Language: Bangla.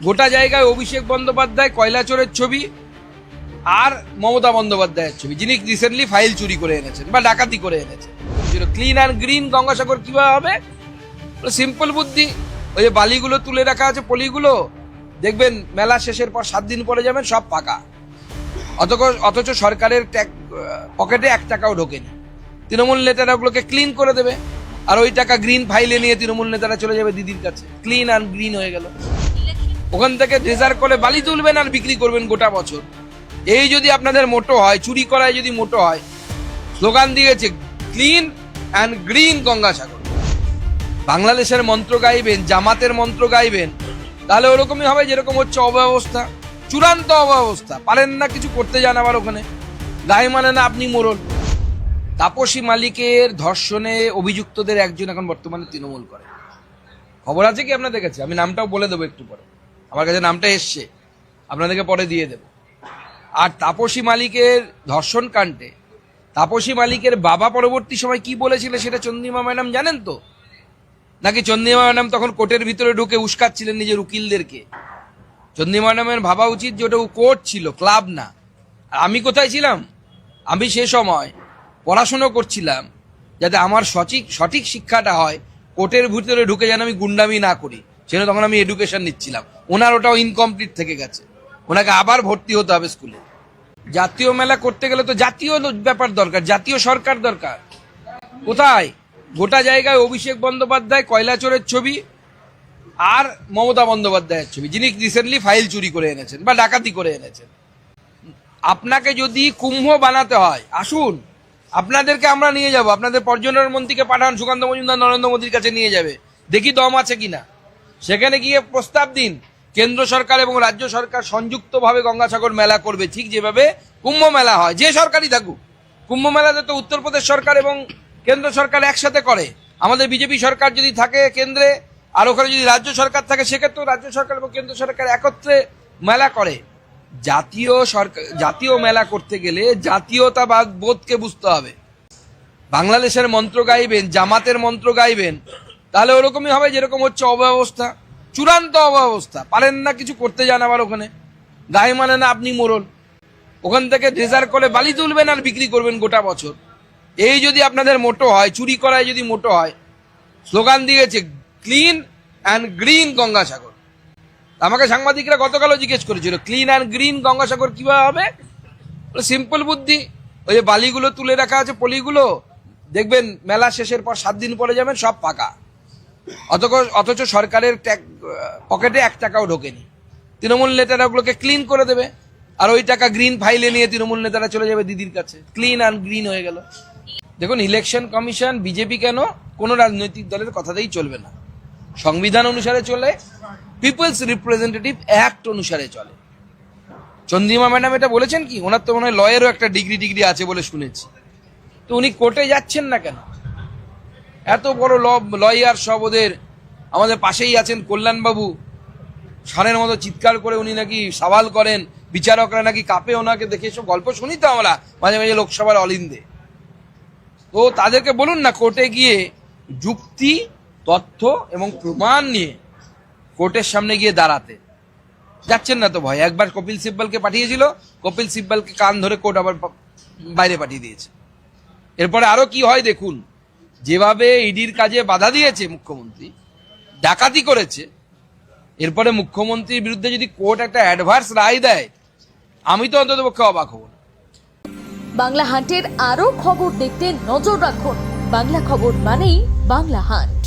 গোটা জায়গায় অভিষেক বন্দ্যোপাধ্যায় কয়লা চোরের ছবি আর মমতা বন্দ্যোপাধ্যায়ের ছবি, যিনি রিসেন্টলি ফাইল চুরি করে এনেছেন বা ডাকাতি করে এনেছেন। ক্লিন অ্যান্ড গ্রিন গঙ্গাসাগর কিভাবে হবে? সিম্পল বুদ্ধি। ওই যে বালিগুলো তুলে রাখা আছে, পলিগুলো, দেখবেন মেলা শেষের পর 7 দিন পরে যাবেন সব ফাঁকা। অথচ সরকারের পকেটে 1 টাকাও ঢোকেনি। তৃণমূল নেতারা ওগুলোকে ক্লিন করে দেবে, আর ওই টাকা গ্রিন ফাইলে নিয়ে তৃণমূল নেতারা চলে যাবে দিদির কাছে। ক্লিন অ্যান্ড গ্রিন হয়ে গেল। ওখান থেকে রিজার্ভ করে বালি তুলবেন আর বিক্রি করবেন গোটা বছর। এই যদি আপনাদের মোটো হয়, চুরি করায় যদি মোটো হয়, স্লোগান দিয়েছে ক্লিন অ্যান্ড গ্রিন গঙ্গাসাগর। বাংলাদেশের মন্ত্র গাইবেন, জামাতের মন্ত্র গাইবেন, তাহলে ওরকমই হবে যেরকম হচ্ছে অব্যবস্থা, চূড়ান্ত অব্যবস্থা। পারেন না কিছু করতে, যান আবার ওখানে, গায়ে মানে না আপনি মোড়ল। তাপসী মালিকের ধর্ষণে অভিযুক্তদের একজন এখন বর্তমানে তৃণমূল করে। খবর আছে কি আপনাদের কাছে? আমি নামটাও বলে দেবো একটু পরে, আমার কাছে নামটা এসছে, আপনাদেরকে পরে দিয়ে দেব। আর তাপসী মালিকের ধর্ষণ কাণ্ডে তাপসী মালিকের বাবা পরবর্তী সময় কি বলেছিল সেটা চন্দ্রিমা ম্যাডাম জানেন তো? নাকি চন্দ্রিমা ম্যাডাম তখন কোর্টের ভিতরে ঢুকে উস্কাচ্ছিলেন নিজের উকিলদেরকে? চন্দ্রিমা ম্যাডামের ভাবা উচিত যে ওটা কোর্ট ছিল, ক্লাব না। আর আমি কোথায় ছিলাম? আমি সে সময় পড়াশুনো করছিলাম যাতে আমার সঠিক শিক্ষাটা হয়, কোর্টের ভিতরে ঢুকে যেন আমি গুন্ডামি না করি, সেজন্য তখন আমি এডুকেশন নিচ্ছিলাম। ওনার ওটাও ইনকমপ্লিট থেকে গেছে, ওনাকে আবার ভর্তি হতে হবে স্কুলে। জাতীয় মেলা করতে গেলে তো জাতীয় ব্যাপার দরকার, জাতীয় সরকার দরকার। কোথায়? গোটা জায়গায় অভিষেক বন্দ্যোপাধ্যায় কয়লা চোরের ছবি আর মমতা বন্দ্যোপাধ্যায়ের ছবি, যিনি রিসেন্টলি ফাইল চুরি করে এনেছেন বা ডাকাতি করে এনেছেন। আপনাকে যদি কুম্ভ বানাতে হয়, আসুন, আপনাদেরকে আমরা নিয়ে যাব। আপনাদের পর্যটন মন্ত্রীকে পাঠান, সুকান্ত মজুমদার নরেন্দ্র মোদীর কাছে নিয়ে যাবে, দেখি দম আছে কিনা। সেখানে গিয়ে প্রস্তাব দিন কেন্দ্র সরকার এবং রাজ্য সরকার সংযুক্তভাবে গঙ্গাসাগর মেলা করবে, ঠিক যেভাবে কুম্ভ মেলা হয়। যে সরকারই থাকুক, কুম্ভ মেলাতে তো উত্তরপ্রদেশ সরকার এবং কেন্দ্র সরকার একসাথে করে। আমাদের বিজেপি সরকার যদি থাকে কেন্দ্রে, আর ওখানে যদি রাজ্য সরকার থাকে, সেক্ষেত্রেও রাজ্য সরকার এবং কেন্দ্র সরকার একত্রে মেলা করে। জাতীয় মেলা করতে গেলে জাতীয়তাবাদ বোধকে বুঝতে হবে। বাংলাদেশের মন্ত্র গাইবেন, জামাতের মন্ত্র গাইবেন, তাহলে ওরকমই হবে যেরকম হচ্ছে অব্যবস্থা, চূড়ান্ত অব্যবস্থা। পারেন না কিছু করতে, যান আবার ওখানে, গায়ে মানে না আপনি মোড়ল। ওখান থেকে রিজার্ভ করে বালি তুলবেন আর বিক্রি করবেন গোটা বছর। এই যদি আপনাদের মোটো হয়, চুরি করায় যদি মোটো হয়, স্লোগান দিয়েছে ক্লিন অ্যান্ড গ্রিন গঙ্গাসাগর। আমাকে সাংবাদিকরা গতকালও জিজ্ঞেস করেছিল ক্লিন অ্যান্ড গ্রিন গঙ্গাসাগর কিভাবে হবে? সিম্পল বুদ্ধি। ওই যে বালিগুলো তুলে রাখা আছে, পলিগুলো, দেখবেন মেলা শেষের পর 7 দিন পরে যাবেন সব ফাঁকা। অথচ সরকারের পকেটে 1 টাকাও ঢোকেনি। তৃণমূল নেতারা ওগুলোকে ক্লিন করে দেবে, আর ওই টাকা গ্রিন ফাইলে নিয়ে তৃণমূল নেতারা চলে যাবে দিদির কাছে। ক্লিন অ্যান্ড গ্রিন হয়ে গেল। দেখুন, ইলেকশন কমিশন, বিজেপি কেন, কোনো রাজনৈতিক দলের কথাতেই চলবে না। সংবিধান অনুসারে চলে, পিপলস রিপ্রেজেন্টেটিভ অ্যাক্ট অনুসারে চলে। চন্দ্রিমা ম্যাডাম এটা বলেছেন কি? ওনার তো মনে হয় লয়েরও একটা ডিগ্রি আছে বলে শুনেছি। তো উনি কোর্টে যাচ্ছেন না কেন? এত বড় লয়ার সব ওদের, আমাদের পাশেই আছেন কল্যাণবাবু, ষাঁড়ের মতো চিৎকার করে উনি নাকি সওয়াল করেন, বিচারকরা নাকি কাঁপে ওনাকে দেখে। এসব গল্প শুনি তো আমরা মাঝে মাঝে লোকসভার অলিন্দে। তো তাদেরকে বলুন না কোর্টে গিয়ে যুক্তি, তথ্য এবং প্রমাণ নিয়ে কোর্টের সামনে গিয়ে দাঁড়াতে। যাচ্ছেন না তো ভয়। একবার কপিল সিব্বলকে পাঠিয়েছিল, কপিল সিব্বলকে কান ধরে কোর্ট আবার বাইরে পাঠিয়ে দিয়েছে। এরপরে আরো কি হয় দেখুন। যেভাবে ইডির কাজে বাধা দিয়েছে মুখ্যমন্ত্রী, ডাকাতি করেছে, এরপরে মুখ্যমন্ত্রীর বিরুদ্ধে যদি কোর্ট একটা অ্যাডভার্স রায় দেয়, আমি তো অন্ততপক্ষে অবাক হব না। বাংলা হান্টের আরো খবর দেখতে নজর রাখুন। বাংলা খবর মানেই বাংলা হান্ট।